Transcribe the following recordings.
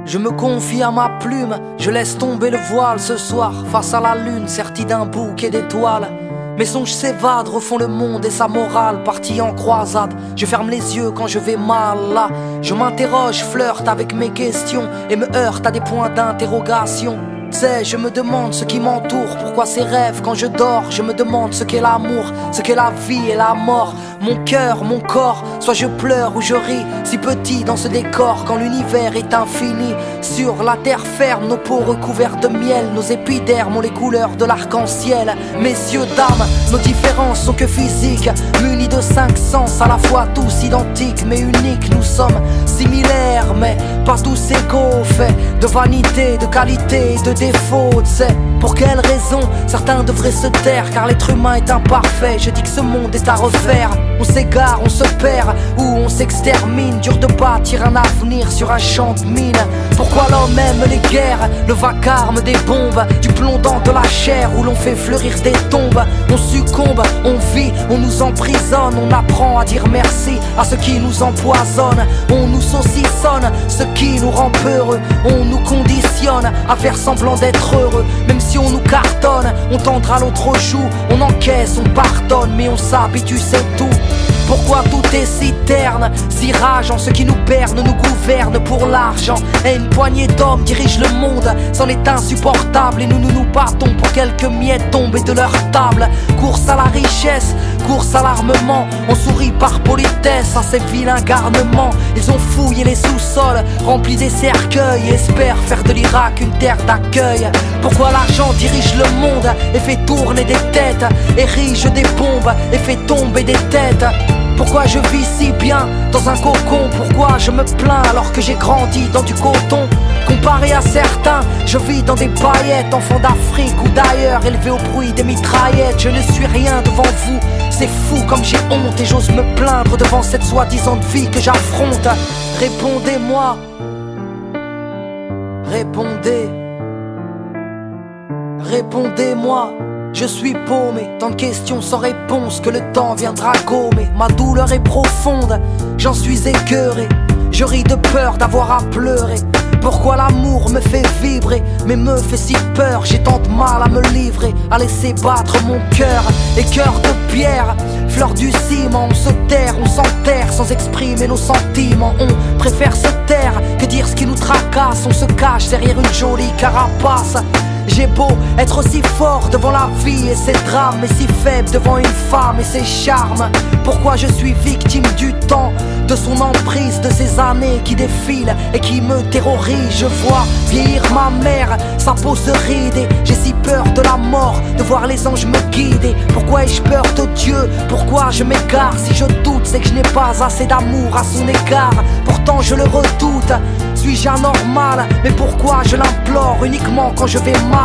Je me confie à ma plume, je laisse tomber le voile ce soir, face à la lune, sertie d'un bouquet d'étoiles. Mes songes s'évadent, refont le monde et sa morale, partie en croisade. Je ferme les yeux quand je vais mal là. Je m'interroge, flirte avec mes questions et me heurte à des points d'interrogation. C'est, je me demande ce qui m'entoure, pourquoi ces rêves quand je dors. Je me demande ce qu'est l'amour, ce qu'est la vie et la mort. Mon cœur, mon corps, soit je pleure ou je ris, si petit dans ce décor quand l'univers est infini. Sur la terre ferme, nos peaux recouvertes de miel, nos épidermes ont les couleurs de l'arc-en-ciel. Messieurs, dames, nos différences sont que physiques, munis de 5 sens, à la fois tous identiques mais uniques. Nous sommes similaires mais pas tous égaux, faits de vanité, de qualité et de défaut. C'est pour quelle raison certains devraient se taire, car l'être humain est imparfait. Je dis que ce monde est à refaire. On s'égare, on se perd ou on s'extermine. Dur de bâtir un avenir sur un champ de mine. Pourquoi l'homme aime les guerres, le vacarme des bombes, du plomb dans de la chair où l'on fait fleurir des tombes. On succombe, on vit, on nous emprisonne. On apprend à dire merci à ceux qui nous empoisonnent. On nous saucissonne, ce qui nous rend peureux. On nous conditionne à faire semblant d'être heureux. Même si on nous cartonne, on tendra l'autre joue. On encaisse, on pardonne, mais on s'habitue, c'est tout. Pourquoi tout est si terne, si rageant? Ce qui nous berne nous gouverne pour l'argent. Et une poignée d'hommes dirige le monde, c'en est insupportable. Et nous nous battons pour quelques miettes tombées de leur table. Course à la richesse, course à l'armement. On sourit par politesse à ces vilains garnements. Ils ont fouillé les sous-sols, remplis des cercueils, et espèrent faire de l'Irak une terre d'accueil. Pourquoi l'argent dirige le monde et fait tourner des têtes, érige des bombes et fait tomber des têtes? Pourquoi je vis si bien dans un cocon? Pourquoi je me plains alors que j'ai grandi dans du coton? Comparé à certains, je vis dans des paillettes, enfant d'Afrique ou d'ailleurs, élevé au bruit des mitraillettes. Je ne suis rien devant vous, c'est fou comme j'ai honte, et j'ose me plaindre devant cette soi-disant vie que j'affronte. Répondez-moi, répondez, répondez-moi. Je suis paumé, tant de questions sans réponse que le temps viendra gommer. Ma douleur est profonde, j'en suis écœuré. Je ris de peur d'avoir à pleurer. Pourquoi l'amour me fait vibrer mais me fait si peur? J'ai tant de mal à me livrer, à laisser battre mon cœur. Et cœur de pierre, fleur du ciment. On se terre, on s'enterre sans exprimer nos sentiments. On préfère se taire que dire ce qui nous tracasse. On se cache derrière une jolie carapace. J'ai beau être aussi fort devant la vie et ses drames, mais si faible devant une femme et ses charmes. Pourquoi je suis victime du temps, de son emprise, de ces années qui défilent et qui me terrorisent? Je vois vieillir ma mère, sa peau se rider. J'ai si peur de la mort, de voir les anges me guider. Pourquoi ai-je peur de Dieu? Pourquoi je m'égare? Si je doute, c'est que je n'ai pas assez d'amour à son égard. Pourtant je le redoute. Suis-je anormal? Mais pourquoi je l'implore uniquement quand je vais mal?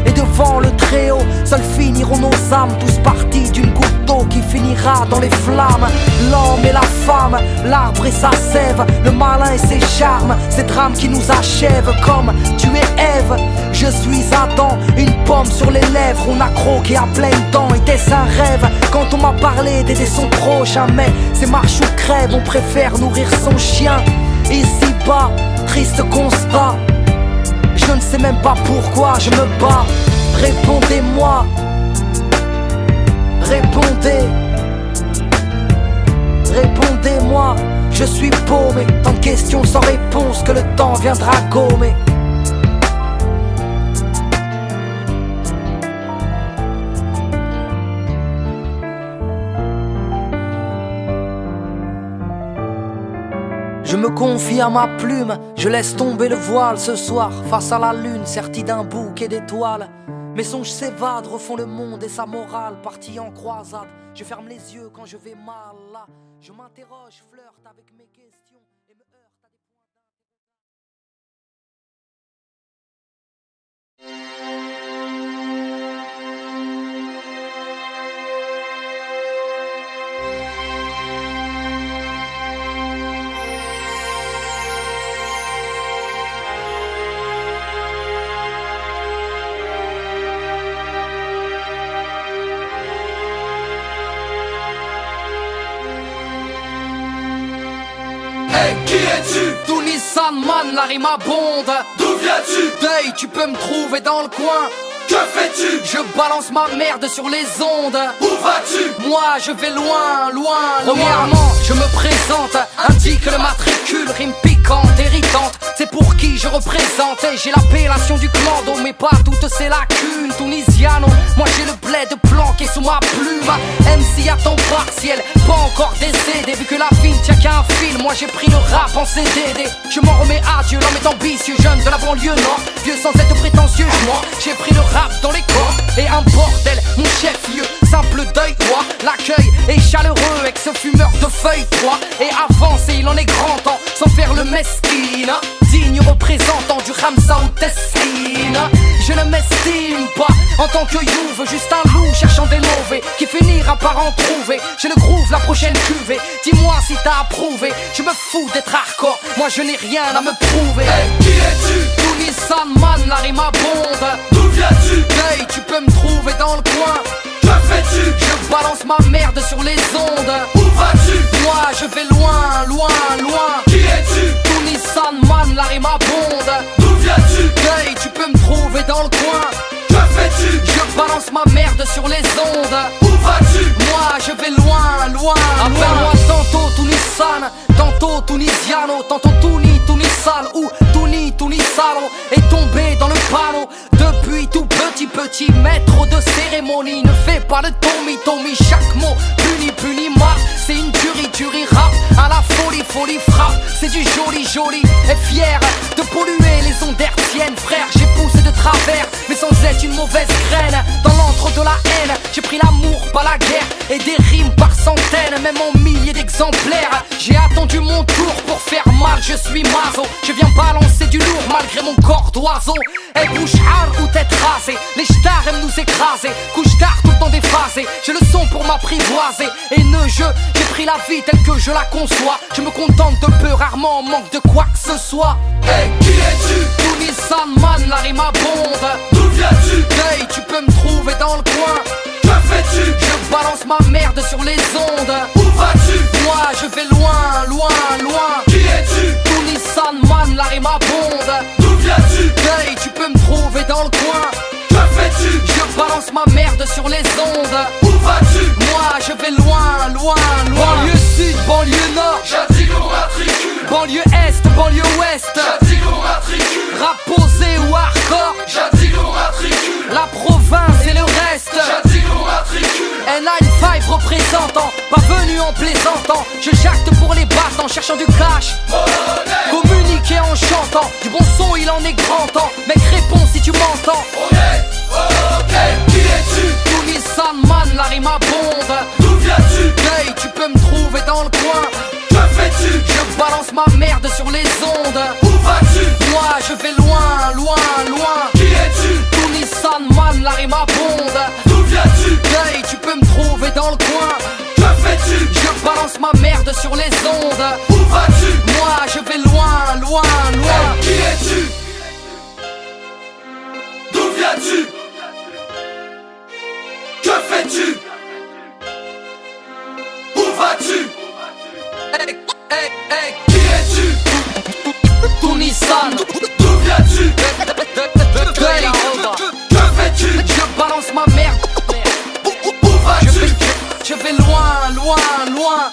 Et devant le Très-Haut, seuls finiront nos âmes, tous partis d'une goutte d'eau qui finira dans les flammes. L'homme et la femme, l'arbre et sa sève, le malin et ses charmes, ces drames qui nous achèvent comme tu es Ève. Je suis Adam, une pomme sur les lèvres, on a croqué à pleines dents. Était-ce un rêve quand on m'a parlé d'aider son prochain? Mais c'est marche ou crève, on préfère nourrir son chien. Ici-bas, triste constat, je ne sais même pas pourquoi je me bats. Répondez-moi, répondez, répondez-moi. Je suis paumé, tant de questions sans réponse que le temps viendra gommer. Je me confie à ma plume, je laisse tomber le voile ce soir, face à la lune, sertie d'un bouquet d'étoiles. Mes songes s'évadent, refont le monde et sa morale, partie en croisade. Je ferme les yeux quand je vais mal là. Je m'interroge, flirte avec mes questions et me heurte à des Hey, qui es-tu? Tounissa Man, la rime abonde. D'où viens-tu? Deuil, tu peux me trouver dans le coin. Que fais-tu? Je balance ma merde sur les ondes. Où vas-tu? Moi je vais loin, loin, loin. Premièrement, je me présente, indique le matricule, rime piquante, irritante. C'est pour qui je représente. Et j'ai l'appellation du clando, mais pas toutes ces lacunes. Tunisiano, moi j'ai le bled planqué sous ma plume. MC à temps partiel, pas encore décédé. Vu que la vie ne tient qu'à un fil, moi j'ai pris le rap en CDD. Je m'en remets à Dieu, l'homme est ambitieux, jeune de la banlieue nord. Vieux sans être prétentieux, moi j'ai pris le rap dans les corps et un bordel, mon chef-lieu, simple deuil, toi. L'accueil est chaleureux avec ce fumeur de feuilles, toi. Et avancer, il en est grand temps, sans faire le mesquine. Digne représentant du Ramsa ou Tesline. Je ne m'estime pas en tant que youve, juste un loup cherchant des lovés qui finira par en trouver. J'ai le groove, la prochaine cuvée. Dis-moi si t'as approuvé. Je me fous d'être hardcore, moi je n'ai rien à me prouver. Hey, qui es-tu? Tunisan man, la rime abonde. D'où viens-tu? Deuil, tu peux me trouver dans le coin. Que fais-tu? Je balance ma merde sur les ondes. Où vas-tu? Moi je vais loin, loin, loin. Qui es-tu? Tunisan man, la rime abonde. D'où viens-tu? Deuil, tu peux me trouver dans le coin. Que fais-tu? Je balance ma merde sur les ondes. Où vas-tu? Moi je vais loin, loin, loin. Appelle-moi tantôt Tunisan, tantôt Tunisiano, tantôt Tunisal ou Tunisalo. Est tombé dans le panneau depuis tout petit maître de cérémonie. Ne fais pas le Tommy, chaque mot puni marche. C'est une tuerie rap à la folie frappe. C'est du joli et fier de polluer les ondes hertziennes. Frère, j'ai poussé de travers, mais sans être une mauvaise graine. Dans l'antre de la haine, j'ai pris l'amour, pas la guerre. Et des rimes par centaines, même en milliers d'exemplaires. J'ai attendu mon tour pour faire mal, je suis maso. Je viens balancer du lourd malgré mon corps d'oiseau. Et bouche hard ou tête rasée, les stars aiment nous écraser. Couche tard tout le temps déphasé, j'ai le son pour m'apprivoiser. Et j'ai pris la vie telle que je la conçois. Je me contente de peu, rarement en manque de quoi que ce soit. Hey, qui es-tu? Tunisan man, la rime abonde. D'où viens-tu? Deuil, tu peux me trouver dans le coin. Que fais-tu? Je balance ma merde sur les ondes. Où vas-tu? Moi je vais loin, loin, loin. Qui es-tu? Tunisan man, la rime abonde. D'où viens-tu? Deuil, tu peux me trouver dans le coin. Que fais-tu? Je balance ma merde sur les ondes. Où vas-tu? Moi je vais loin, loin, loin. Banlieue sud, banlieue nord. J'indique mon matricule. Banlieue est, banlieue ouest. J'indique mon matricule. Rap posé ou hardcore. J'indique mon matricule. La province et le reste. J'indique mon matricule. N95 représentant, pas venu en plaisantant. Je jacte pour les battes en cherchant du cash. Communiquer en chantant, du bon son il en est grand temps. Mec réponds si tu m'entends. On est ok. Qui es-tu? Tunisan man, la rime abonde. D'où viens-tu? Deuil, tu peux me trouver dans le coin. Que fais-tu? Je balance ma merde sur les ondes. Où vas-tu? Moi je vais loin, loin, loin. Qui es-tu? Tunisan man, la rime abonde. D'où viens-tu? Deuil, tu peux me trouver dans le coin. Que fais-tu? Je balance ma merde sur les ondes. Où vas-tu? Moi je vais loin, loin, loin. Hey, qui es-tu? D'où viens-tu? Que fais-tu? Où vas-tu? Hey, Qui es-tu? Tunisan. D'où viens-tu? Deuil, Que fais-tu? je balance ma merde. Où vas-tu? Je vais loin, loin, loin.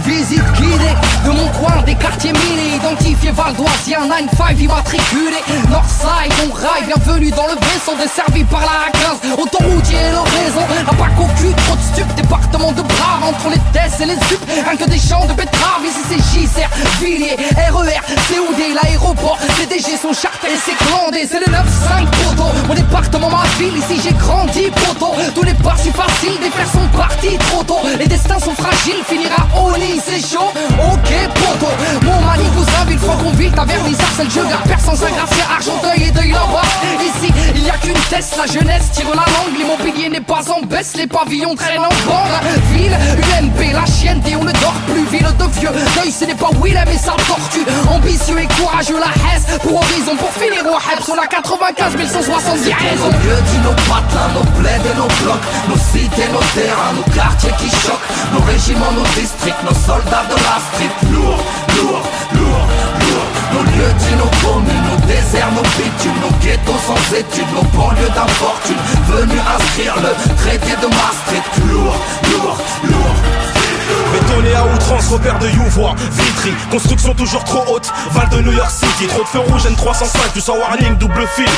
Visite guidée de mon coin, des quartiers minés, identifiés valdoisien, 9-5 immatriculé. Northside, on rail, bienvenue dans le vaisseau, desservi par la A15. Autoroutier et le réseau, la PAC au cul, trop de stup, département de Brave. entre les tests et les sup. Rien que des champs de betteraves, ici c'est JCR, Villiers, RER, COD, l'aéroport, CDG, son charter et ses glandés. C'est le 9-5 poteau, mon département, ma ville, ici j'ai grandi poteau. Tous les pas si faciles, des frères sont partis trop tôt. Les destins sont fragiles, finira au lit, c'est chaud. Ok poteau, mon mani vous invite, Franconville, ta vernissage, c'est le jeu gars, sans Saint-Gratien, Argenteuil et Deuil là-bas. Ici, il y a qu'une test, la jeunesse tire la langue, l'immobilier n'est pas en baisse, les pavillons traînent en bande. Ville, UMP, la chienne, et on ne dort plus, ville de vieux. Deuil, ce n'est pas Willem mais ça tortue. Ambitieux et courageux, la Hesse, pour horizon, pour finir au Heb, sur la 95 170 raisons. Nos lieux dit nos patelins, nos plaids et nos blocs, nos cités, nos terrains, nos quartiers qui choquent, nos régiments, nos districts, nos soldats de la street. Lourd, lourd, lourd, lourd. Nos lieux dit nos communes, nos déserts, nos bitumes, nos ghettos sans études, nos banlieues d'infortune, venus inscrire le traité de Maastricht. Lourd, lourd, lourd. Bétonné à outrance, repère de Youvois, Vitry, construction toujours trop haute, Val de New York City, trop de feux rouges N305, du sans warning, double fil.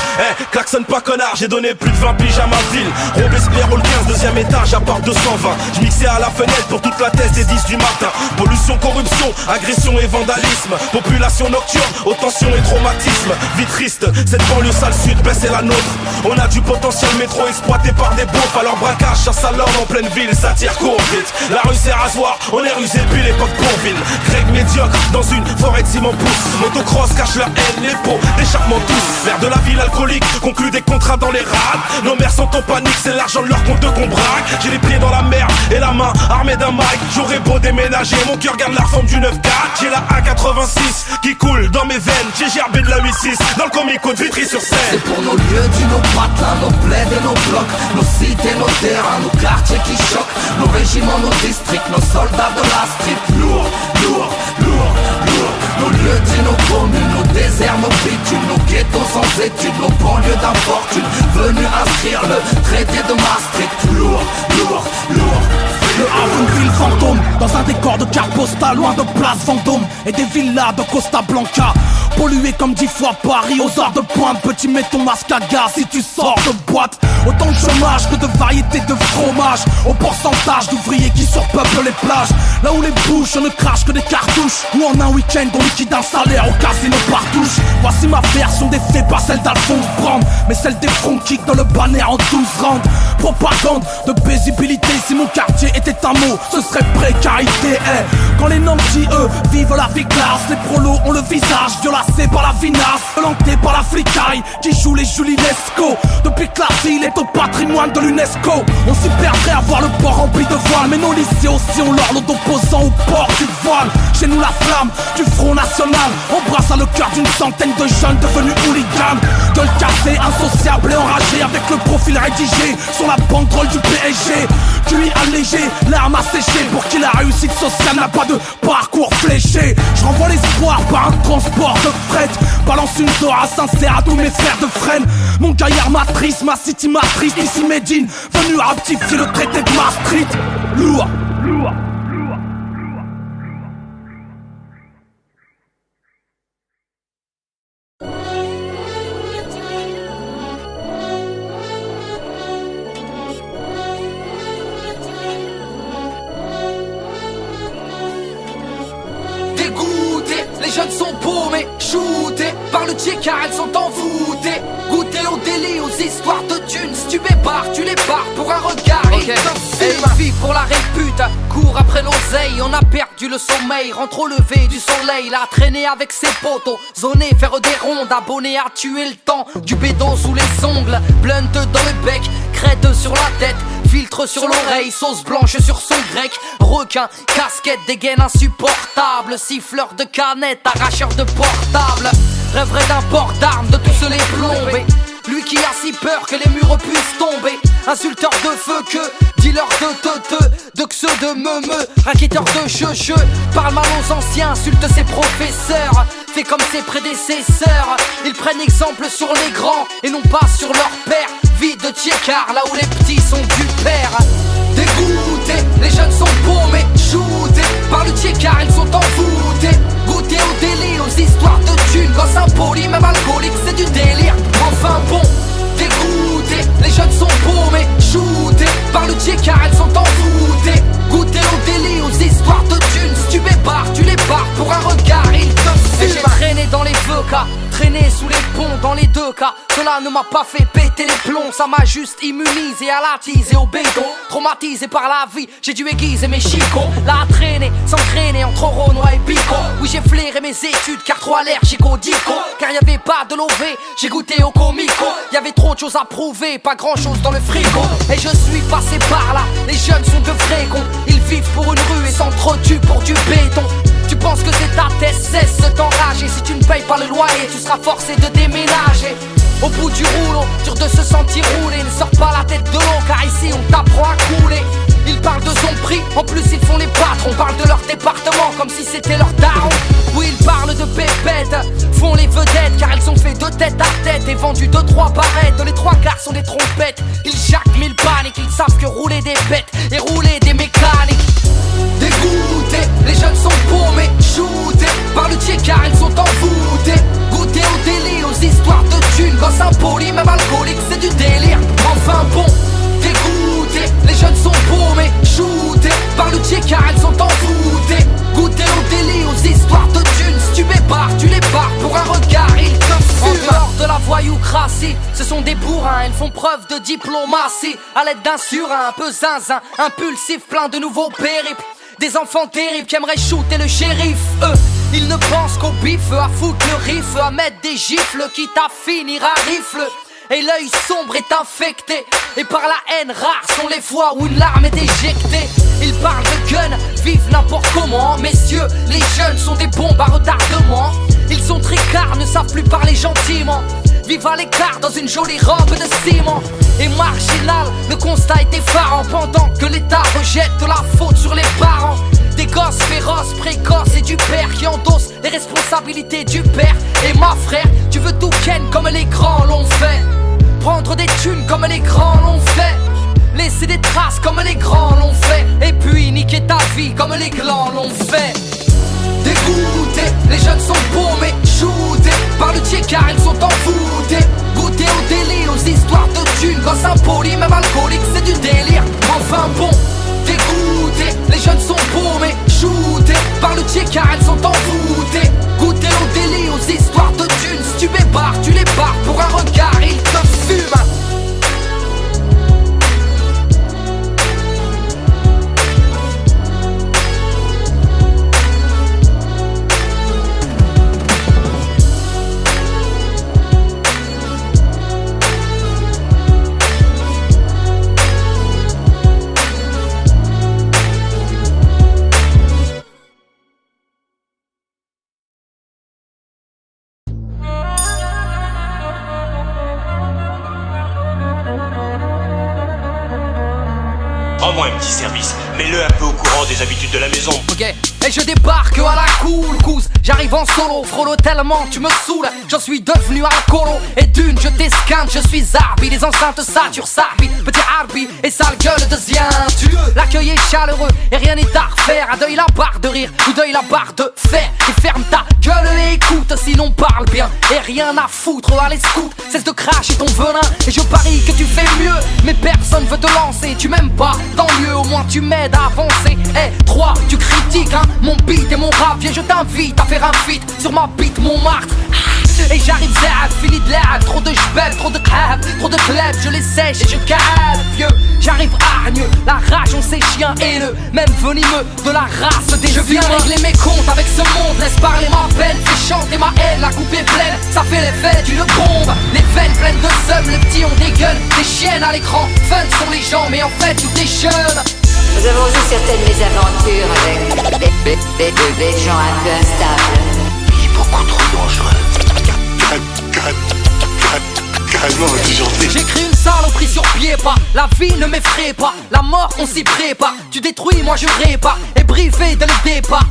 Klaxonne pas connard, j'ai donné plus de 20 piges à ma ville. Robespierre hall 15, deuxième étage, à part 220. J'mixais à la fenêtre pour toute la thèse des 10 du matin. Pollution, corruption, agression et vandalisme. Population nocturne, aux tensions et traumatisme. Vie triste, cette banlieue sale sud, baisse est la nôtre. On a du potentiel métro exploité par des beaufs. Alors braquage, chasse à l'homme en pleine ville, ça tire court vite. La rue c'est rasoir, on est rusé depuis l'époque Bourville. Greg médiocre dans une forêt de ciment pousse. Motocross cache leur haine, les pots d'échappement tous. L'air de la ville alcoolique conclut des contrats dans les rades. Nos mères sont en panique, c'est l'argent de leur compte qu'on braque. J'ai les pieds dans la merde et la main armée d'un mic. J'aurais beau déménager, mon cœur garde la forme du 9-4. J'ai la A86 qui coule dans mes veines. J'ai gerbé de la 8-6 dans le comico de Vitry-sur-Seine. C'est pour nos lieux dit nos patelins, nos plaids et nos blocs, nos cités, nos terrains, nos quartiers qui choquent, nos régiments, nos districts, nos soldats de la street. Lourd, lourd, lourd, lourd. Nos lieux dit nos communes, nos déserts, nos bitumes, nos ghettos sans études, nos banlieues d'infortune, venus inscrire le traité de Maastricht. Lourd, lourd, lourd. Le Havre, une ville fantôme, dans un décor de carte postale, loin de Place Vendôme et des villas de Costa Blanca. Pollué comme 10 fois Paris, aux heures de pointe, petit mets ton masque à gaz si tu sors de boîte. Autant de chômage que de variétés de fromage, au pourcentage d'ouvriers qui surpeuplent les plages. Là où les bouches ne crachent que des cartouches, ou en un week-end on liquide un salaire au casino partouche. Voici ma version des faits, pas celle d'Alphonse Brand, mais celle des front kicks dans le banner en 12 rounds. Propagande de paisibilité, si mon quartier était un mot, ce serait précarité. Quand les nantis, eux, vivent la vie classe, les prolos ont le visage violacé par la vinasse, planté par la flicaille qui joue les Julie Lescaut. Depuis que la ville est au patrimoine de l'UNESCO, on s'y perdrait à voir le port rempli de voiles. Mais nos lycées aussi ont l'ordre d'opposants au port du voile. Chez nous la flamme du Front National embrasse à le cœur d'une centaine de jeunes devenus hooligans. Gueule cassée, insociable et enragé, avec le profil rédigé sur la banderole du PSG. QI allégé, l'arme asséchée, pour qui la réussite sociale n'a pas de parcours fléché. Je renvoie l'espoir par un transport de fret, balance une dora sincère à tous mes frères de frêne. Mon gaillard matrice, ma city matrice, ici Médine, venu rectifier le traité de Maastricht. Lourd, lourd. Les jeunes sont paumés, shootés par le tiers car elles sont envoûtées. Goûter au délit, aux histoires de thunes. Si tu bébarres, tu les barres pour un regard. Okay. Et une vie pour la répute, court après l'oseille. On a perdu le sommeil, rentre au lever du soleil. Là, traîner avec ses potos, zoner, faire des rondes, abonné à tuer le temps. Du bédon sous les ongles, blunt dans le bec, crête sur la tête, filtre sur l'oreille, sauce blanche sur son grec. Requin, casquette, dégaine insupportable, siffleur de canette, arracheur de portable. Rêverait d'un port d'armes, de tous les plomber. Lui qui a si peur que les murs puissent tomber. Insulteur de feu que, dealer de xeux de me, raquetteur de cheux, parle mal aux anciens, insulte ses professeurs. Fait comme ses prédécesseurs, ils prennent exemple sur les grands et non pas sur leur père. Vie de tiécart, là où les petits sont du père. Dégoûtés, les jeunes sont paumés, shootés par le tiécart, ils sont envoûtés. Goûter au délit, aux histoires de thunes. Gosse impoli, même alcoolique, c'est du délire. Enfin bon, dégoûtés, les jeunes sont paumés, shootés par le tiécart, elles sont envoûtées. Goûter au traîné sous les ponts dans les deux cas. Cela ne m'a pas fait péter les plombs, ça m'a juste immunisé à la tise et au béton. Traumatisé par la vie, j'ai dû aiguiser mes chicots. Là à traîner, s'engrainer entre Renoir et Bico. Oui j'ai flairé mes études car trop allergique au dico. Car y'avait pas de lové, j'ai goûté au comico. Y'avait trop de choses à prouver, pas grand chose dans le frigo. Et je suis passé par là, les jeunes sont de vrais cons. Ils vivent pour une rue et s'entretuent pour du béton. Tu penses que c'est ta tête, cesse de t'enrager. Si tu ne payes pas le loyer, tu seras forcé de déménager. Au bout du rouleau, dur de se sentir roulé. Ne sors pas la tête de l'eau car ici on t'apprend à couler. Ils parlent de son prix, en plus ils font les patrons. Parlent de leur département comme si c'était leur daron. Oui ils parlent de pépettes, font les vedettes car elles sont fait de tête à tête et vendues 2-3 barrettes. Les 3/4 sont des trompettes. Ils jacquent mille paniques, ils savent que rouler des bêtes et rouler des mécaniques. Dégoûtés, les jeunes sont paumés, shootés par le tiers car ils sont envoûtés. Goûter au délire, aux histoires de thunes. Gosse impoli, même alcoolique, c'est du délire. Enfin bon, dégoûtés, les jeunes sont paumés, shootés par le tiers car ils sont envoûtés. Goûter au délire, aux histoires de thunes. Si tu m'ébarres, tu les barres pour un regard, ils te fument. En dehors de la voyoucratie, ce sont des bourrins, ils font preuve de diplomatie. À l'aide d'un surin un peu zinzin, impulsif, plein de nouveaux périples. Des enfants terribles qui aimeraient shooter le shérif. Eux, ils ne pensent qu'au bif, à foutre le riff, à mettre des gifles, quitte à finir à rifle. Et l'œil sombre est infecté, et par la haine rare sont les fois où une larme est éjectée. Ils parlent de gun, vivent n'importe comment. Messieurs, les jeunes sont des bombes à retardement. Ils sont tricards, ne savent plus parler gentiment. Vivent à l'écart dans une jolie robe de ciment. Et marginal, le constat est effarant. Pendant que l'État rejette de la faute sur les parents. Des gosses féroces, précoces et du père qui endossent les responsabilités du père. Et ma frère, tu veux tout ken comme les grands l'ont fait. Prendre des thunes comme les grands l'ont fait. Laisser des traces comme les grands l'ont fait. Et puis niquer ta vie comme les glands l'ont fait. Dégoûtés, les jeunes sont paumés, shootés par le tiers car ils sont envoûtés. Goûter au délire, aux histoires de thunes. Gosse impoli, même alcoolique, c'est du délire. Enfin bon, dégoûtés, les jeunes sont paumés, shootés par le tiers car elles sont envoûtées. Goûter au délire, aux histoires de thunes. Si tu m'ébarres, tu les barres pour un regard, ils te fument. Rends-moi un petit service, mets-le un peu au courant des habitudes de la maison. Ok, et je débarque à la cool couze. J'arrive en solo, frollo tellement tu me saoules. J'en suis devenu alcoolo, et d'une je t'esquinte. Je suis Arbi, les enceintes saturent Sarbi. Petit Arbi, et sale gueule de zientu. L'accueil est chaleureux, et rien n'est à refaire. À deuil la barre de rire, ou deuil la barre de fer. Et ferme ta gueule et écoute, sinon parle bien. Et rien à foutre, allez scout, cesse de cracher ton venin. Et je parie que tu fais mieux, mais personne veut te lancer. Tu m'aimes pas, tant mieux, au moins tu m'aides à avancer. Eh, 3, tu critiques, hein, mon beat et mon rap. Viens, je t'invite à faire un feat sur ma beat Montmartre. Et j'arrive z'ab, fini de l'ab. Trop de j'beb, trop de crab, trop de club. Je les sèche et je cale, vieux. J'arrive hargneux, la rage on sait chien haineux. Même venimeux de la race des. Je viens régler mes comptes avec ce monde. Laisse parler ma peine, fais chanter ma haine. La coupe est pleine, ça fait l'effet d'une bombe. Les veines pleines de seum, les petits ont des gueules. Des chiennes à l'écran, fun sont les gens. Mais en fait tout est jeune. Nous avons eu certaines mésaventures avec des gens un peu instables. Il est beaucoup trop dangereux. Carrément intelligent. J'écris une saloperie sur pied, pas. La vie ne m'effraie pas, la mort on s'y prépare. Tu détruis, moi je répare, et brivé dès le départ.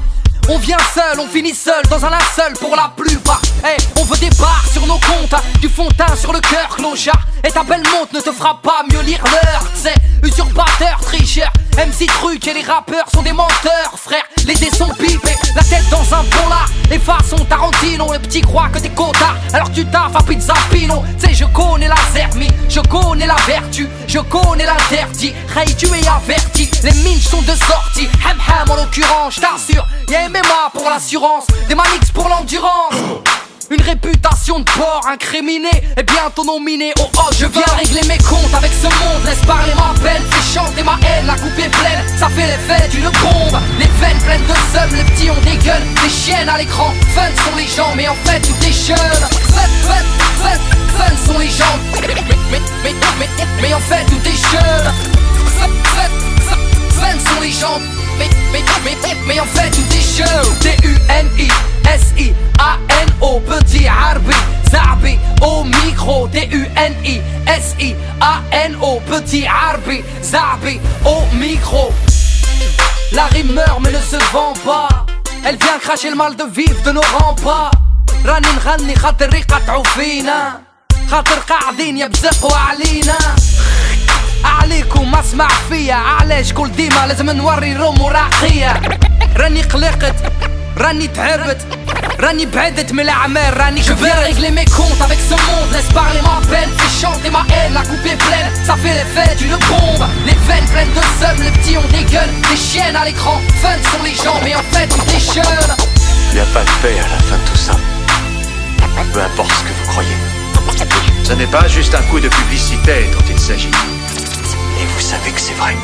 On vient seul, on finit seul, dans un linceul pour la plupart. Hey, on veut des barres sur nos comptes, du fond de teint sur le cœur, clochard. Et ta belle montre ne te fera pas mieux lire l'heure. C'est usurpateur, tricheur, MC Truc et les rappeurs sont des menteurs, frère. Les dés sont pipés, la tête dans un bon lard. Les façons Tarantino, les petits croient que t'es cotard. Alors tu taffes à Pizza Pino. Tu sais, je connais la zermie, je connais la vertu, je connais l'interdit. Ray, tu es averti, les mines sont de sortie. Ham ham en l'occurrence, je t'assure, y'a MMA pour l'assurance, des manix pour l'endurance. Une réputation de porc incriminée et bientôt nominé au hot. Je viens régler mes comptes avec ce monde. Laisse parler ma peine, fais chanter ma haine. La coupe est pleine, ça fait l'effet d'une bombe. Les veines pleines de seum, les petits ont des gueules, des chiennes à l'écran. Fun sont les gens, mais en fait tout est jeune. Fun sont les gens, mais en fait tout est jeune. Fun sont les gens, mais en fait tout est jeune. D-U-N-I-S-I-A-N-O, petit Arbi, Zabi, au micro. D-U-N-I-S-I-A-N-O, petit Arbi, Zabi, au micro. La rime meurt mais ne se vend pas. Elle vient cracher le mal de vivre de nos remparts. راني نغني خاطر يقطعوا فينا، خاطر قاعدين يبزقوا علينا. عليكم اسمع فيا، علاش كل ديما لازم نوري روم وراقية. راني قلقت، راني تعبت، راني بعدت من الاعمال، راني كبرت. Je viens régler mes comptes avec ce monde. Laisse parler ma peine, fais chanter ma haine. La coupe est pleine, ça fait l'effet d'une bombe. Les veines pleines de seum, les petits ont des gueules, des chiennes à l'écran. Fun sont les gens, mais en fait tout est jeune. Il n'y a pas de paix à la fin de tout ça. Peu importe ce que vous croyez. Ce n'est pas juste un coup de publicité dont il s'agit. Et vous savez que c'est vrai.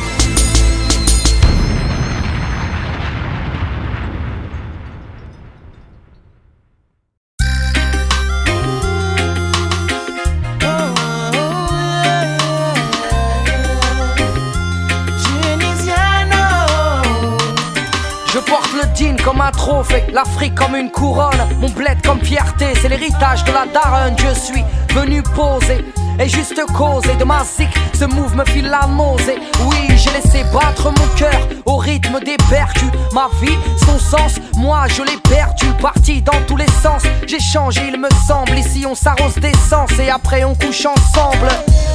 Je porte le jean comme un trophée, l'Afrique comme une couronne, mon bled comme fierté, c'est l'héritage de la daronne. Je suis venu poser et juste causer de ma zik, ce move me file la nausée. Oui, j'ai laissé battre mon cœur au rythme des percus. Ma vie, son sens, moi je l'ai perdu. Parti dans tous les sens, j'ai changé il me semble. Ici on s'arrose d'essence et après on couche ensemble.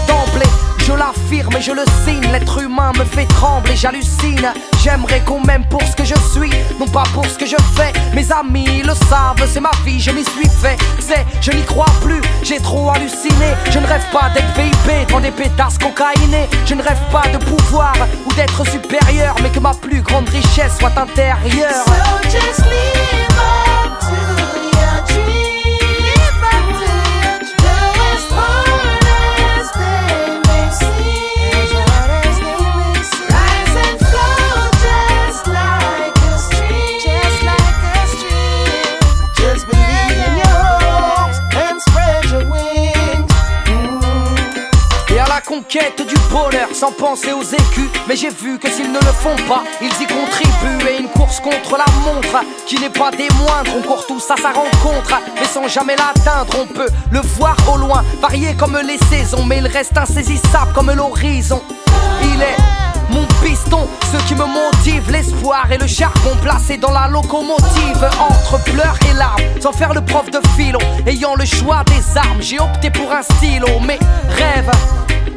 D'emblée, je l'affirme et je le signe. L'être humain me fait trembler, j'hallucine. J'aimerais qu'on m'aime pour ce que je suis, non pas pour ce que je fais. Mes amis le savent, c'est ma vie, je m'y suis fait. C'est, je n'y crois plus, j'ai trop halluciné. Je ne rêve pas d'être VIP devant des pétasses cocaïnées. Je ne rêve pas de pouvoir ou d'être supérieur, mais que ma plus grande richesse soit intérieure. So just live up to your dream. Live up to your dream. Though as hard as they may seem, rise and flow just like a stream. Just like a stream. Just believe in your hopes and spread your wings. Et à la conquête du bonheur sans penser aux écus. Mais j'ai vu que s'ils ne le font pas, ils y contribuent. Et une course contre la montre qui n'est pas des moindres. On court tous à sa rencontre, mais sans jamais l'atteindre. On peut le voir au loin, varié comme les saisons, mais il reste insaisissable comme l'horizon. Il est mon piston, ce qui me motive, l'espoir et le charbon placé dans la locomotive. Entre pleurs et larmes, sans faire le prof de philo, ayant le choix des armes, j'ai opté pour un stylo. Mes rêves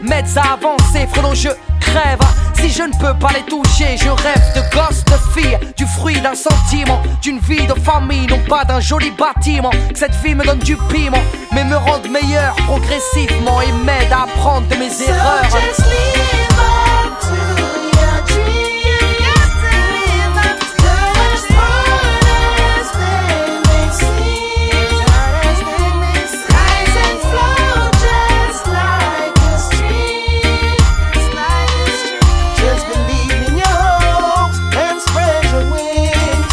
m'aident à avancer, frelon je crève. Si je ne peux pas les toucher, je rêve de gosses, de filles, du fruit d'un sentiment, d'une vie de famille, non pas d'un joli bâtiment. Que cette vie me donne du piment, mais me rende meilleur progressivement et m'aide à apprendre de mes erreurs. So just live up to your dream. You got to live up to though as hard as they may seem. Rise and flow just like a stream. Just believe in your hopes and spread your wings.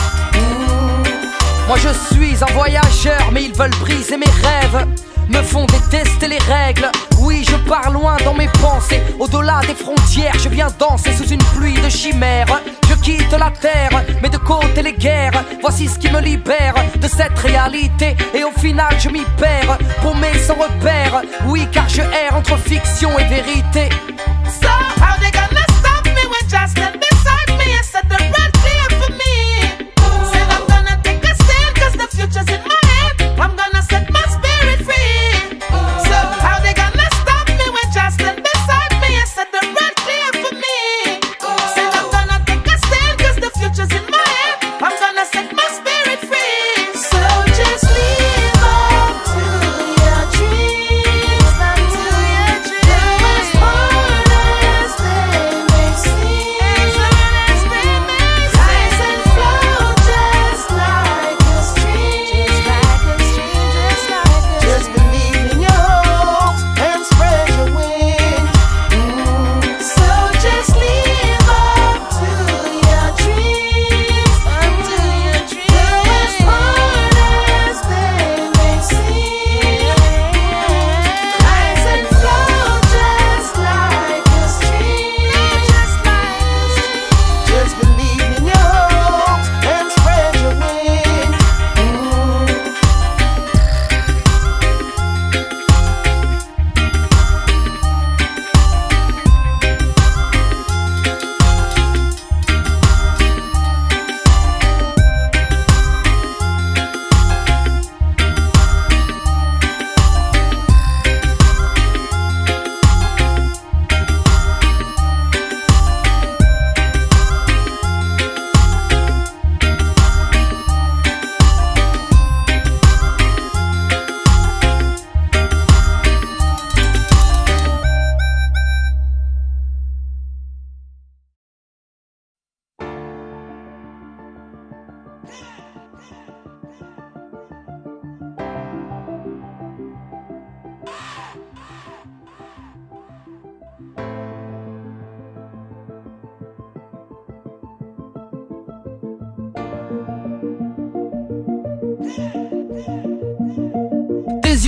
Moi je suis un voyageur, mais ils veulent briser mes rêves, me font détester les règles. Oui, je pars loin dans mes pensées, au-delà des frontières. Je viens danser sous une pluie de chimères. Je quitte la terre, mais de côté les guerres. Voici ce qui me libère de cette réalité. Et au final je m'y perds, paumé sans repère. Oui, car je erre entre fiction et vérité. So how they gonna stop me when just stand beside me and set the red clear for me? Said I'm gonna take a stand 'cause the future's in my hand. I'm gonna set my spirit free. So how they gonna stop me when just stand beside me and set the red clear for me? Said I'm gonna take a stand 'cause the future's in my hand. I'm gonna set my spirit free. So just live up to your dreams. Up to your dreams. Though as hard as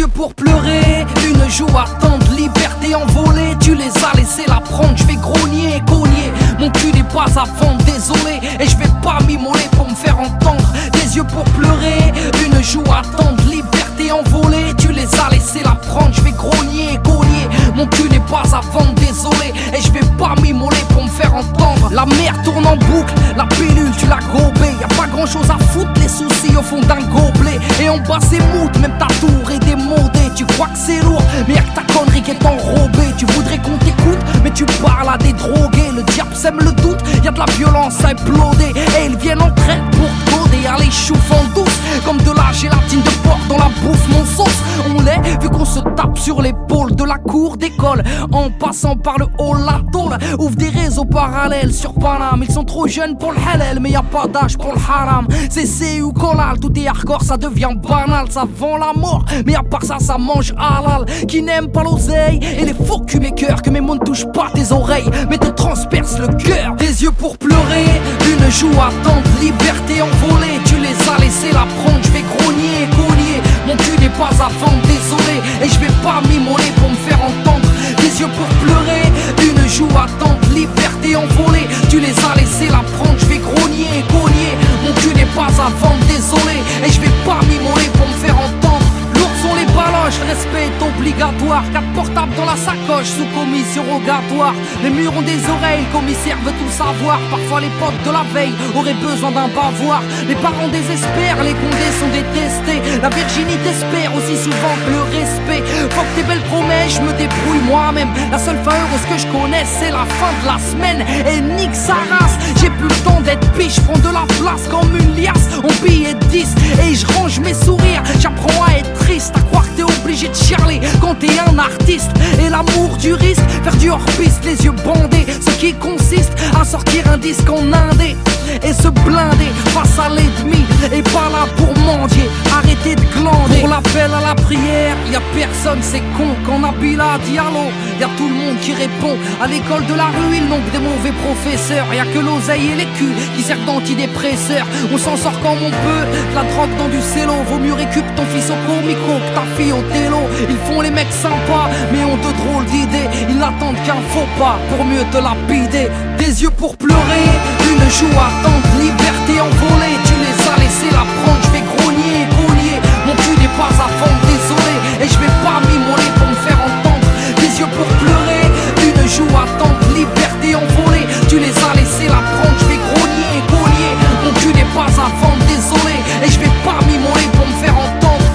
yeux pour pleurer, une joue attendre, liberté envolée. Tu les as laissés la prendre, je vais grogner et cogner. Mon cul n'est pas à vendre, désolé. Et je vais pas m'immoler pour me faire entendre. Des yeux pour pleurer, une joue attendre, liberté envolée. Tu les as laissés la prendre, je vais grogner et cogner. Mon cul n'est pas à vendre, désolé. Et je vais pas m'immoler pour me faire entendre. La mer tourne en boucle, la pilule tu l'as gobée. Y'a pas grand chose à foutre, les soucis au fond d'un gobelet. Et en bas c'est mout, même ta tour est démodée. Tu crois que c'est lourd, mais y'a que ta connerie qui est enrobée. Tu voudrais qu'on t'écoute, mais tu parles à des drogués. Le diable sème le doute, y'a de la violence à imploder. Et ils viennent en traite pour coder. Allez chouffe en douce, comme de la gélatine de porc dans la bouffe. Mon sauce, on l'est, vu qu'on se tape sur l'épaule de la cour d'école. En passant par le hall, la tôle ouvre des réseaux parallèles sur Paname. Ils sont trop jeunes pour le halal, mais y'a pas d'âge pour le haram. C'est ou collal, tout est hardcore, ça devient banal. Ça vend la mort, mais à part ça, ça mange halal. Qui n'aime pas l'oseille et les faux cul mes cœurs. Que mes mots ne touchent pas tes oreilles, mais te transpercent le cœur. Des yeux pour pleurer, une joue attendre, liberté envolée. Tu les as laissés la prendre, je vais grogner et cogner. Mon cul n'est pas à vendre, désolé. Et je vais pas m'immoler pour me faire entendre. Des yeux pour pleurer, une joue attendre, liberté envolée. Tu les as laissés la prendre, je vais grogner et cogner. Mon cul n'est pas à vendre, désolé. Et je vais pas m'immoler pour me faire entendre. Lourds sont les baloches, respect est obligatoire. 4 portables dans la sacoche, sous commission rogatoire. Les murs ont des oreilles, le commissaire veut tout savoir. Parfois les potes de la veille auraient besoin d'un bavoir. Les parents désespèrent, les condés sont détestés. La virginité espère aussi souvent que le respect. Faut que tes belles promesses, je me débrouille moi-même. La seule fin heureuse que je connaisse, c'est la fin de la semaine. Et nique sa race, j'ai plus le temps d'être biche. Je prends de la place comme une liasse en billets de 10. Et je range mes sourires, j'apprends à être triste. À croire que t'es obligé de chialer quand t'es un artiste. Et l'amour du risque, faire du hors-piste, les yeux bandés. Ce qui consiste à sortir un disque en indé et se blinder face à l'ennemi. Et pas là pour mendier, arrêtez de glander. Pour l'appel à la prière, y'a personne, c'est con. Quand Nabila dit allô, y'a tout le monde qui répond. À l'école de la rue, ils n'ont que des mauvais professeurs. Y'a que l'oseille et les culs qui servent d'antidépresseurs. On s'en sort comme on peut, la drogue dans du cello. Vaut mieux récup ton fils au comico que ta fille au télo. Ils font les mecs sympas, mais ont de drôles d'idées. Ils n'attendent qu'un faux pas pour mieux te lapider. Des yeux pour pleurer, une joue attendre, liberté envolée. Tu les as laissés la prendre, je vais grogner et cogner. Mon cul n'est pas à vendre, désolé. Et je vais pas m'immoler pour me faire entendre. Des yeux pour pleurer, une joue attendre, liberté envolée. Tu les as laissés la prendre, je vais grogner et cogner. Mon cul n'est pas à vendre, désolé. Et je vais pas m'immoler pour me faire entendre.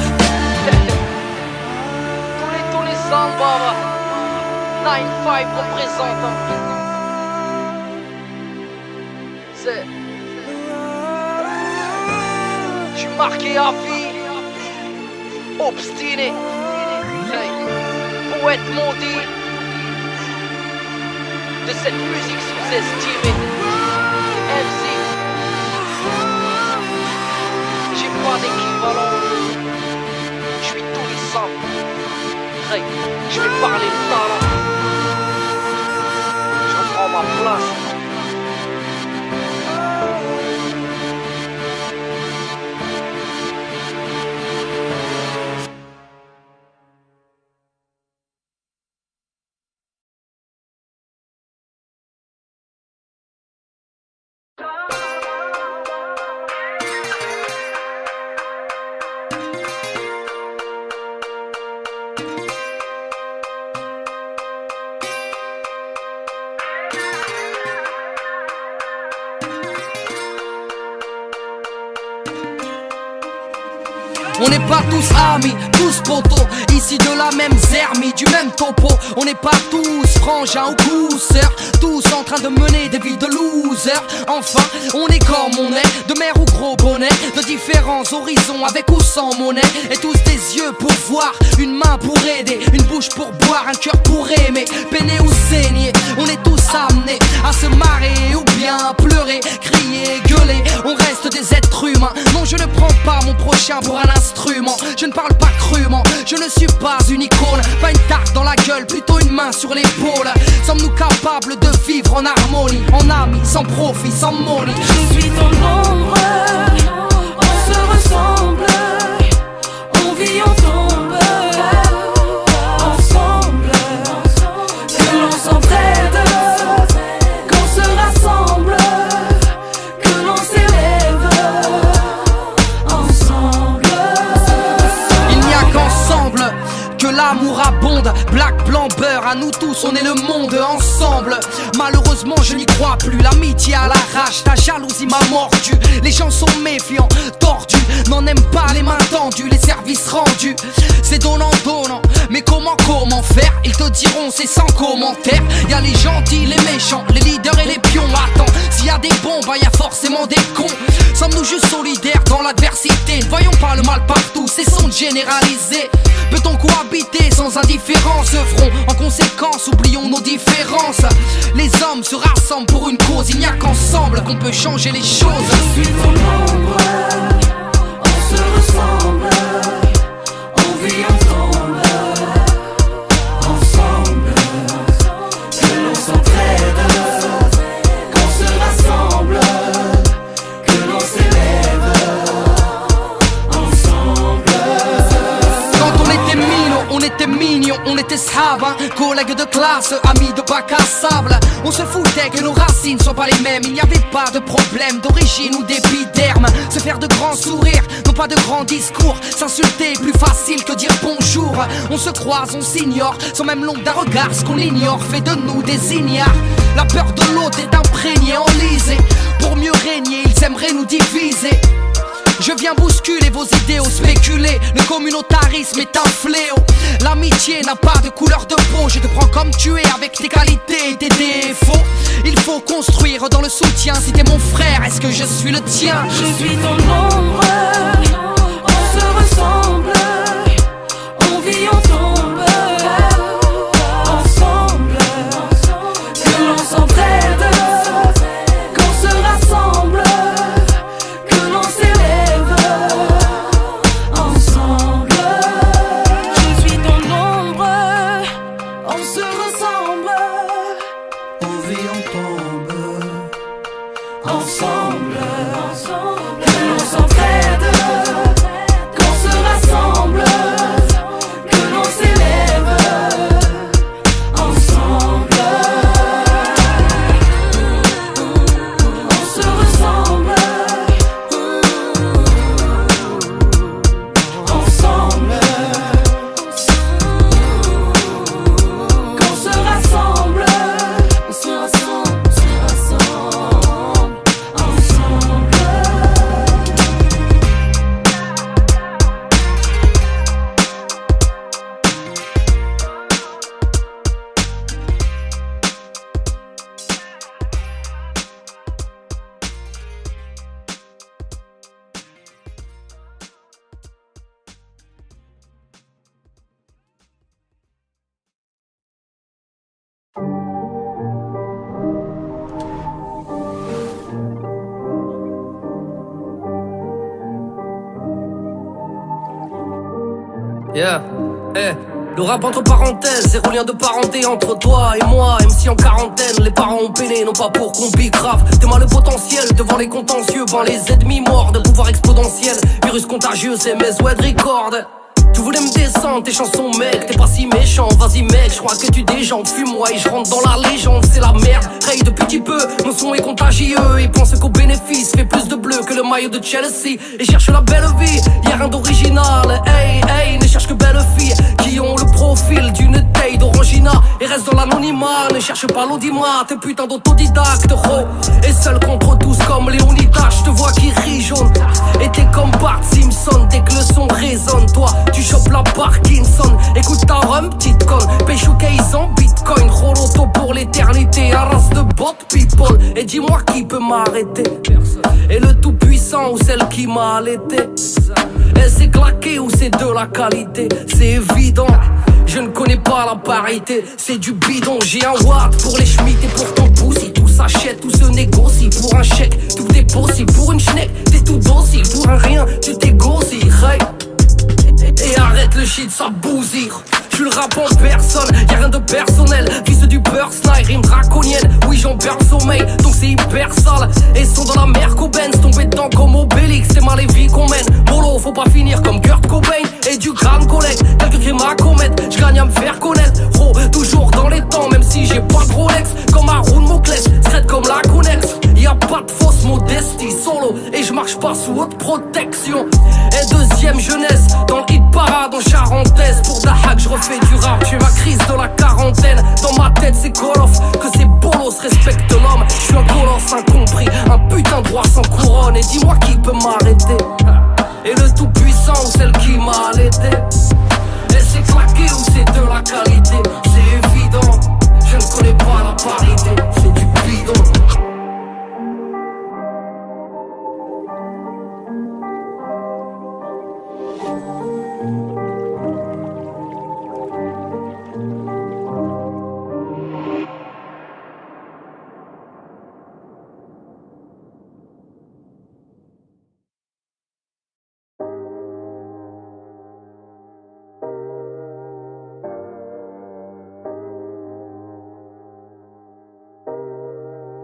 tous les samba 9-5 représente. Je suis marqué à vie, obstiné, hey. Poète maudit de cette musique sous-estimée. MC, j'ai pas d'équivalent. Je suis tous les sables, hey. Je vais parler de talent. Je prends ma place. On n'est pas tous amis, tous potos, ici de la même zermie, du même topo. On n'est pas tous frangins ou cousseurs, tous en train de mener des vies de losers. Enfin, on est comme on est, de mer ou gros bonnet, de différents horizons avec ou sans monnaie. Et tous des yeux pour voir, une main pour aider, une bouche pour boire, un cœur pour aimer. Peiner ou saigner, on est tous amenés à se marrer ou bien pleurer, crier, gueuler. On reste des êtres humains, non je ne prends pas mon prochain pour un instrument. Je ne parle pas crûment, je ne suis pas une icône, pas une tarte dans la gueule, plutôt une main sur l'épaule. Sommes-nous capables de vivre en harmonie, en amis, sans profit, sans money? Je suis ton ombre, on se ressemble, on vit ensemble. à nous tous, on est le monde ensemble. Malheureusement je n'y crois plus, l'amitié à l'arrache, ta jalousie m'a mordu. Les gens sont méfiants, tordus, n'en aiment pas les mains tendues, les services rendus. C'est donnant, donnant, mais comment faire? Ils te diront c'est sans commentaire. Y'a les gentils, les méchants, les leaders et les pions. Attends, s'il y a des bons, bah y'a forcément des cons. Sommes-nous juste solidaires dans l'adversité? Ne voyons pas le mal partout, cessons de généraliser. Peut-on cohabiter sans indifférence? Œuvrons en conséquence, oublions nos différences. Les hommes se rassemblent pour une cause, il n'y a qu'ensemble qu'on peut changer les choses. Je suis ton ombre, on se ressemble, on vit ensemble, ensemble, que l'on s'entraide, qu'on se rassemble, que l'on s'élève, ensemble. Quand on était minots, on était mignons, on était sahab, hein, collègues de classe, amis de bac à sable. On se foutait que nos racines soient pas les mêmes. Il n'y avait pas de problème d'origine ou d'épiderme. Se faire de grands sourires, non pas de grands discours. S'insulter est plus facile que dire bonjour. On se croise, on s'ignore, sans même l'ombre d'un regard. Ce qu'on ignore fait de nous des ignares. La peur de l'autre est imprégnée, enlisée. Pour mieux régner, ils aimeraient nous diviser. Je viens bousculer vos idéaux, spéculer. Le communautarisme est un fléau. L'amitié n'a pas de couleur de peau. Je te prends comme tu es avec tes qualités et tes défauts. Il faut construire dans le soutien. Si t'es mon frère, est-ce que je suis le tien? Je suis ton ombre, on se ressemble, on vit ensemble, ensemble, que l'on s'entraide, qu'on se rassemble, que l'on s'élève, ensemble. Je suis ton ombre, on se ressemble, on vit ensemble, ensemble, que l'on s'entraide, qu'on se rassemble, que l'on s'élève, ensemble. On se ressemble, ensemble, qu'on se rassemble, on se rassemble, ensemble. Yeah, le rap entre parenthèses, zéro lien de parenté entre toi et moi. MC en quarantaine, les parents ont peiné, non pas pour qu'on bicrave. T'es mal le potentiel, devant les contentieux, ben les ennemis morts de pouvoir exponentiel. Virus contagieux, c'est mes web record. Tu voulais me descendre, tes chansons mec, t'es pas si méchant, vas-y mec, je crois que tu déjantes, fuis-moi et je rentre dans la légende, c'est la merde, raye de petit peu, mon son est contagieux, et pense qu'au bénéfice, fait plus de bleu que le maillot de Chelsea, et cherche la belle vie, y'a rien d'original, hey, hey, ne cherche que belles filles, qui ont le profil d'une taille d'orangina, et reste dans l'anonymat, ne cherche pas l'audimat, t'es putain d'autodidacte, oh, et seul contre tous comme Léonidas, je te vois qui rit jaune, et t'es comme Bart Simpson, dès que le son résonne, toi, tu chopes la Parkinson, écoute ta rhum, petite conne, pêche au case en bitcoin, Roloto pour l'éternité, un race de bot people, et dis-moi qui peut m'arrêter, et le tout puissant ou celle qui m'a allaité, et c'est claqué ou c'est de la qualité, c'est évident, je ne connais pas la parité, c'est du bidon, j'ai un watt pour les schmitts et pour ton pussy, tout s'achète, tout se négocie, pour un chèque, tout est possible, pour une schneck, t'es tout docile, pour un rien, tu t'égoscies, hey. Et arrête le shit, ça bousille. Je le rap en personne, y'a rien de personnel. Fils du beurre, snipe, rime draconienne. Oui, j'en perds le sommeil, donc c'est hyper sale. Et sont dans la mer qu'au Benz, tombé dedans comme Obélix. C'est mal les vies qu'on mène. Molo, faut pas finir comme Kurt Cobain. Et du grand collègue, quelques crimes à commettre. J'gagne à me faire connaître. Oh, toujours dans les temps, même si j'ai pas de Rolex. Comme Haroun Mokles, straight comme la Connex. Y'a pas de fausse modestie, solo. Et je marche pas sous haute protection. Et deuxième jeunesse, dans le hit parade en charentaise. Pour Dahak, je refais du rap, j'ai ma crise de la quarantaine. c'est Call of, que ces bolos respectent l'homme. Je suis un colosse incompris, un putain de roi sans couronne. Et dis-moi qui peut m'arrêter. Et le tout puissant ou celle qui m'a allaité. Et c'est claqué ou c'est de la qualité. C'est évident, je ne connais pas la parité. C'est du bidon.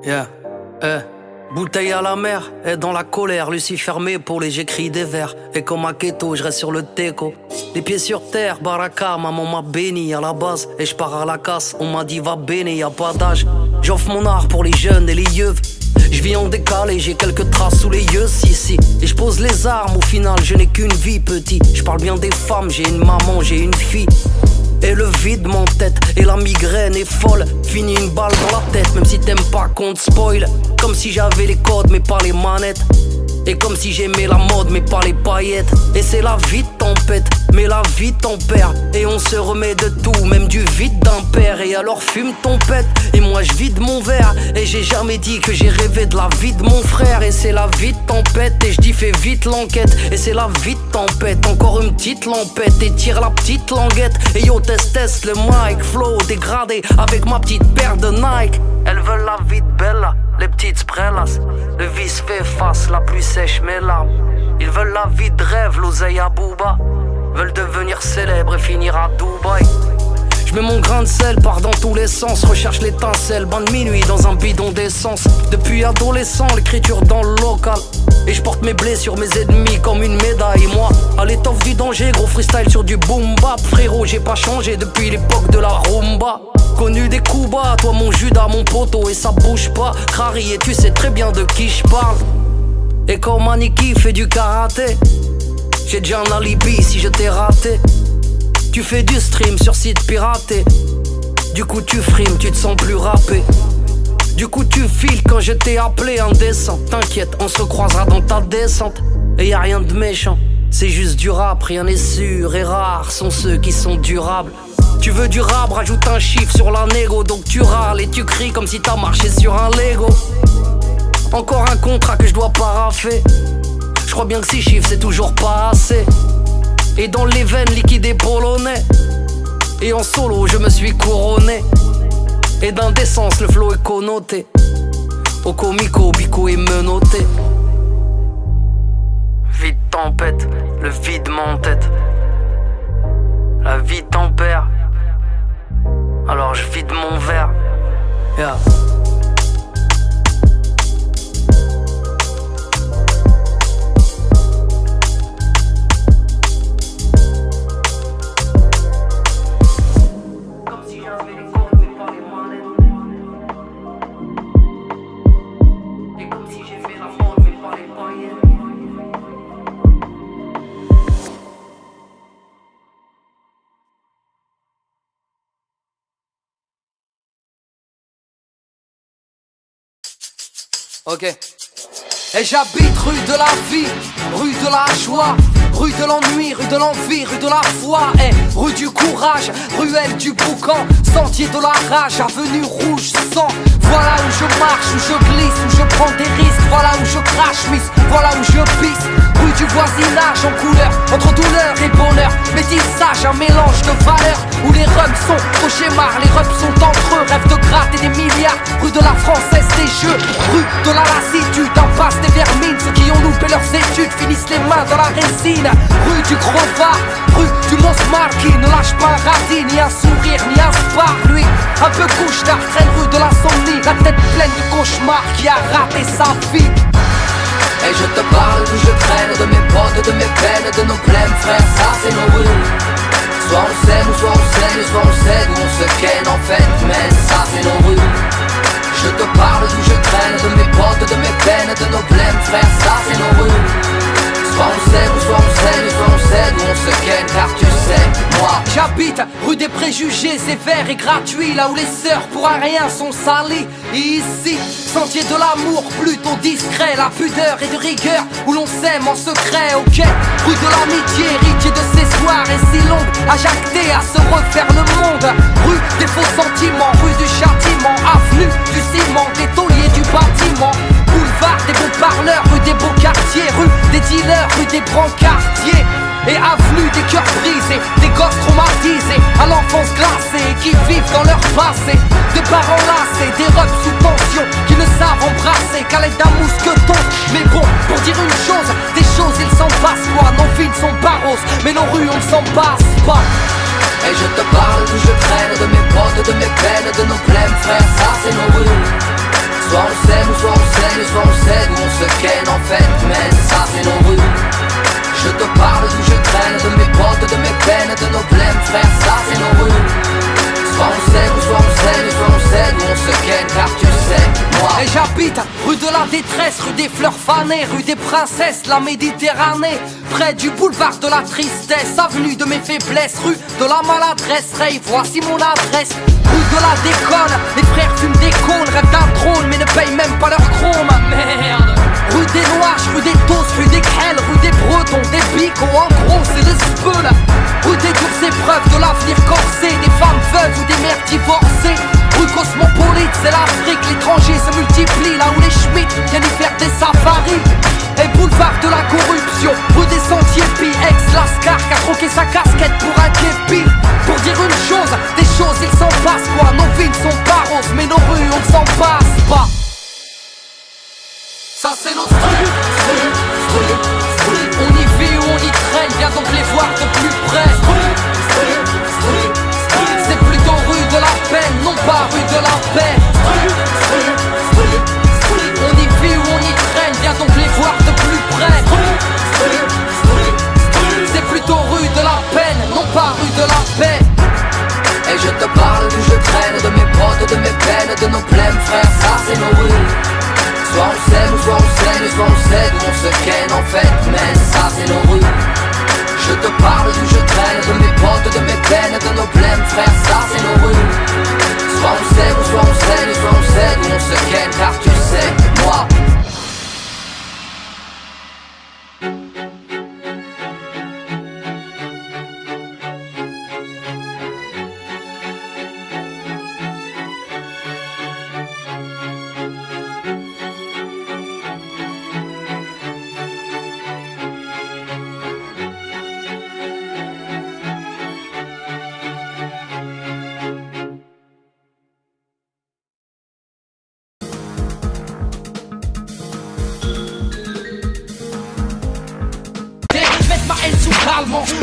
Yeah, bouteille à la mer, et dans la colère, Lucie fermée pour les j'écris des vers. Et comme à Keto, je reste sur le teco. Les pieds sur terre, baraka, maman m'a béni à la base. Et je pars à la casse, on m'a dit va béni, y a pas d'âge. J'offre mon art pour les jeunes et les yeux. Je vis en décalé, j'ai quelques traces sous les yeux, si. Et je pose les armes, au final, je n'ai qu'une vie, petit. Je parle bien des femmes, j'ai une maman, j'ai une fille. Et le vide m'entête, et la migraine est folle. Fini une balle dans la tête, même si t'aimes pas qu'on te spoil. Comme si j'avais les codes mais pas les manettes. Et comme si j'aimais la mode mais pas les paillettes. Et c'est la vie de tempête, mais la vie tempère. Et on se remet de tout, même du vide d'un père. Et alors fume ton pète, et moi je vide mon verre. Et j'ai jamais dit que j'ai rêvé de la vie de mon frère. Et c'est la vie de tempête, et je dis fais vite l'enquête. Et c'est la vie de tempête, encore une petite lampette. Et tire la petite languette, et yo test le mic. Flow dégradé, avec ma petite paire de Nike. Elles veulent la vie de Bella, les petites sprellas. Le vice fait face, la pluie sèche mes larmes. Ils veulent la vie de rêve, l'oseille à Booba. Veulent devenir célèbres et finir à Dubaï. Je mets mon grain de sel, pars dans tous les sens. Recherche l'étincelle, bain de minuit dans un bidon d'essence. Depuis adolescent, l'écriture dans le local. Et je porte mes blessures, mes ennemis comme une médaille. Moi, à l'étoffe du danger, gros freestyle sur du boom bap. Frérot, j'ai pas changé depuis l'époque de la rumba. Connu des coups bas, toi mon Judas, mon poteau, et ça bouge pas. Crary, et tu sais très bien de qui je parle. Et comme Aniki fait du karaté, j'ai déjà un alibi si je t'ai raté. Tu fais du stream sur site piraté. Du coup tu frimes, tu te sens plus rappé. Du coup tu files quand je t'ai appelé indécent. T'inquiète, on se recroisera dans ta descente. Et y a rien de méchant, c'est juste du rap, rien n'est sûr. Et rares sont ceux qui sont durables. Tu veux du rap, rajoute un chiffre sur la négo. Donc tu râles et tu cries comme si t'as marché sur un Lego. Encore un contrat que je dois paraffer. Je crois bien que 6 chiffres c'est toujours pas assez. Et dans les veines liquidées polonais. Et en solo je me suis couronné. Et d'indécence le flow est connoté. Au comico, bico est menotté. Vide tempête, le vide m'entête. La vie tempère. Alors je vide mon verre. Yeah. Ok. Et j'habite rue de la vie, rue de la joie, rue de l'ennui, rue de l'envie, rue de la foi. Et rue du courage, ruelle du boucan, sentier de la rage, avenue rouge sang. Voilà où je marche, où je glisse, où je prends des risques. Voilà où je crache, miss, voilà où je pisse. Rue du voisinage en couleur, entre douleur et bonheur. Métissage, un mélange de valeurs. Où les rugs sont cauchemars, les rubs sont entre eux. Rêve de gratter des milliards. Rue de la Française des jeux, rue de la lassitude, impasse des vermines. Ceux qui ont loupé leurs études finissent les mains dans la résine. Rue du Gros Var, rue du Monsmar qui ne lâche pas un radis, ni un sourire, ni un spar. Lui, un peu couche tard, traîne rue de l'insomnie, la tête pleine de cauchemars qui a raté sa vie. Et je te parle d'où je traîne, de mes potes, de mes peines, de nos blèmes, frère, ça c'est nos rues. Soit on s'aime, ou soit on s'aime, soit on cède, ou on se ken en fait, mais ça c'est nos rues. Je te parle d'où je traîne, de mes potes, de mes peines, de nos blèmes, frère, ça c'est nos rues. Soit on s'aime, ou soit on s'aime, soit on cède, ou on se ken, car tu sais, moi j'habite j'habite, rue des préjugés sévères et gratuits, là où les sœurs pour un rien sont salies. Et ici, sentier de l'amour plutôt discret, la pudeur et de rigueur où l'on s'aime en secret. Ok, rue de l'amitié, héritier de ces soirées si longues, à jacter, à se refaire le monde. Rue des faux sentiments, rue du châtiment, avenue du ciment, des tauliers du bâtiment. Boulevard des beaux parleurs, rue des beaux quartiers, rue des dealers, rue des brancardiers. Et avenue des cœurs brisés, des gosses traumatisés, à l'enfance glacée, qui vivent dans leur passé. Des parents lassés, des refs sous tension, qui ne savent embrasser qu'à l'aide d'un mousqueton. Mais bon, pour dire une chose, des choses il s'en passe quoi. Nos vies ne sont pas roses, mais nos rues on ne s'en passe pas. Et je te parle d'où je traîne, de mes potes, de mes peines, de nos blèmes, frère, ça c'est nos rues. Soit on s'aime, ou soit on s'aime, soit on cède, ou on se ken en fait, mais ça c'est nos rues. Je te parle d'où je traîne, de mes potes, de mes peines, de nos blèmes, frère, ça c'est nos rues. Soit on s'aime, soit on s'aime, soit on cède, ou on se ken, car tu sais, moi. Et j'habite rue de la détresse, rue des fleurs fanées, rue des princesses, la Méditerranée. Près du boulevard de la tristesse, avenue de mes faiblesses, rue de la maladresse. Ray, voici mon adresse. Rue de la déconne, les frères fument des cônes, rêvent d'un trône, mais ne payent même pas leur chrome. Merde. Rue des Noirs, rue des Tosses, rue des Crelles, rue des Bretons, des Bicots, en gros c'est le speux. Rue des dures épreuves de l'avenir corsé, des femmes veuves ou des mères divorcées. Rue cosmopolite, c'est l'Afrique, l'étranger se multiplie, là où les Schmitt viennent y faire des safaris. Et boulevard de la corruption, rue des Sentiers Pis, ex-Lascar qui a troqué sa casquette pour un képi. Pour dire une chose, des choses il s'en passe quoi. Nos vies ne sont pas roses, mais nos rues on ne s'en passe pas. Ça c'est notre rue. On y vit ou on y traîne, viens donc les voir de plus près. C'est plutôt rue de la peine, non pas rue de la paix. On y vit ou on y traîne, viens donc les voir de plus près. C'est plutôt rue de la peine, non pas rue de la paix. Et je te parle d'où je traîne, de mes potes, de mes peines, de nos blèmes, frère, ça c'est nos rues. Soit on s'aime, soit on s'aime, soit on cède, ou on se ken en fait, mais ça c'est nos rues. Je te parle d'où je traîne, de mes potes, de mes peines, de nos blèmes, frère, ça c'est nos rues. Soit on s'aime, soit on s'aime, soit on cède, ou on se ken, car tu sais, moi.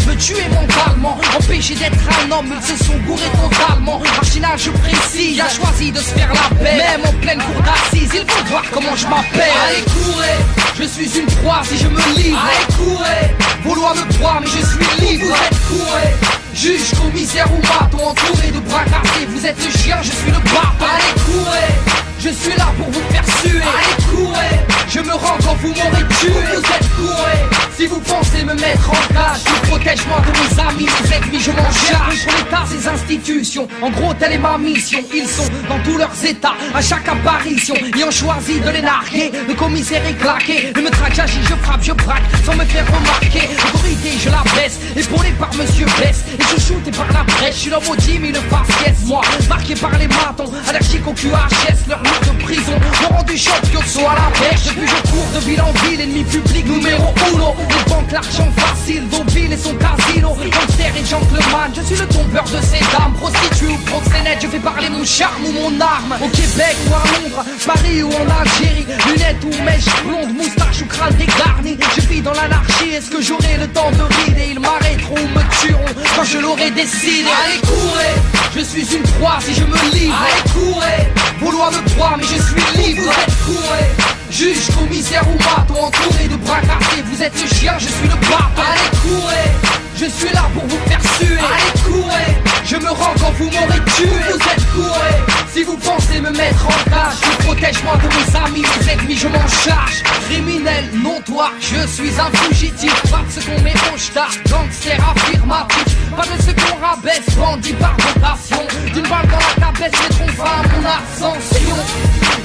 Me tuer mentalement, empêcher d'être un homme, ils se sont gourés totalement. Archinage précis, a choisi de se faire la paix. Même en pleine cour d'assises, ils vont voir comment je m'appelle. Allez courez, je suis une proie si je me livre. Allez courez, vos lois me broient mais je suis libre. Vous êtes courez, juge, commissaire ou bâton, entouré de bras cassés. Vous êtes le chien, je suis le bâton. Allez courez, je suis là pour vous faire suer. Allez courez, je me rends quand vous m'aurez tué. Vous êtes courez, si vous pensez me mettre en cage, je protège moi de mes amis, mes ennemis, je m'en charge. Contre l'État, ces institutions, en gros telle est ma mission. Ils sont dans tous leurs états, à chaque apparition, et ont choisi de les narguer. Le commissaire est claqué, ne me traque, j'agis, je frappe, je braque, sans me faire remarquer. L'autorité, je la baisse, épaulé par Monsieur Bess, et je shooté par la brèche. Je suis l'homme maudit, mais le faciès, moi, marqué par les matons, allergique au QHS, leur mur de prison, m'ont rendu champion, soit à la pêche. Depuis je cours de ville en ville, ennemi public numéro 1. Les banques, l'argent facile, Deauville et son casino. Gangster et gentleman, je suis le tombeur de ces dames. Prostituée ou proxénète, je fais parler mon charme ou mon arme. Au Québec ou à Londres, Paris ou en Algérie, lunettes ou mèches blondes, moustache ou crâne dégarni. Je vis dans l'anarchie, est-ce que j'aurai le temps de rider? Ils m'arrêteront ou me tueront quand je l'aurai décidé. Allez courez, je suis une proie si je me livre. Allez courez, vos lois me broient mais je suis libre. Vous êtes courez, juge, commissaire ou bâton, entouré de bras cassés. Vous êtes le chien, je suis le bâton. Allez courez, je suis là pour vous faire suer. Allez courez, je me rends quand vous m'aurez tué. Vous êtes courez, si vous pensez me mettre en cage, je protège moi de mes amis, mes ennemis, je m'en charge. Criminel notoire, je suis un fugitif. Parce qu'on met au star, gangster affirmatif. Pas de ce qu'on rabaisse, bandit par vocation. D'une balle dans la cabesse, mettront pas à mon ascension.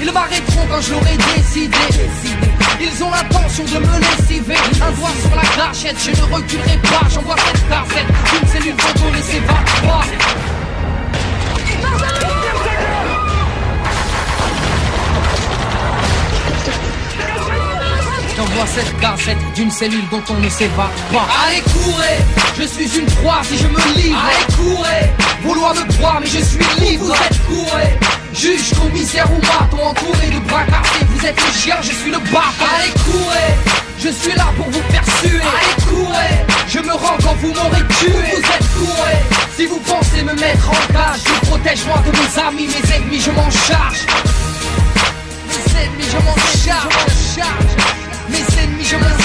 Ils m'arrêteront quand je l'aurai décidé. Ils ont l'intention de me lessiver. Un doigt sur la gâchette, je ne reculerai pas. J'envoie cette cassette, une cellule photo ne s'évade pas. J'envoie cette cassette d'une cellule dont on ne s'évade pas. Allez courez, je suis une proie si je me livre. Allez courez, vos lois me broient mais je suis libre. Vous êtes courez, juge, commissaire ou maton, entouré de bras cassés. Vous êtes le chien, je suis le bâton. Allez courez, je suis là pour vous faire suer. Allez courez, je me rends quand vous m'aurez tué. Vous êtes courez, si vous pensez me mettre en cage, je protège moi de mes amis, mes ennemis je m'en charge. Mes ennemis je m'en charge. Mes ennemis je m'en charge.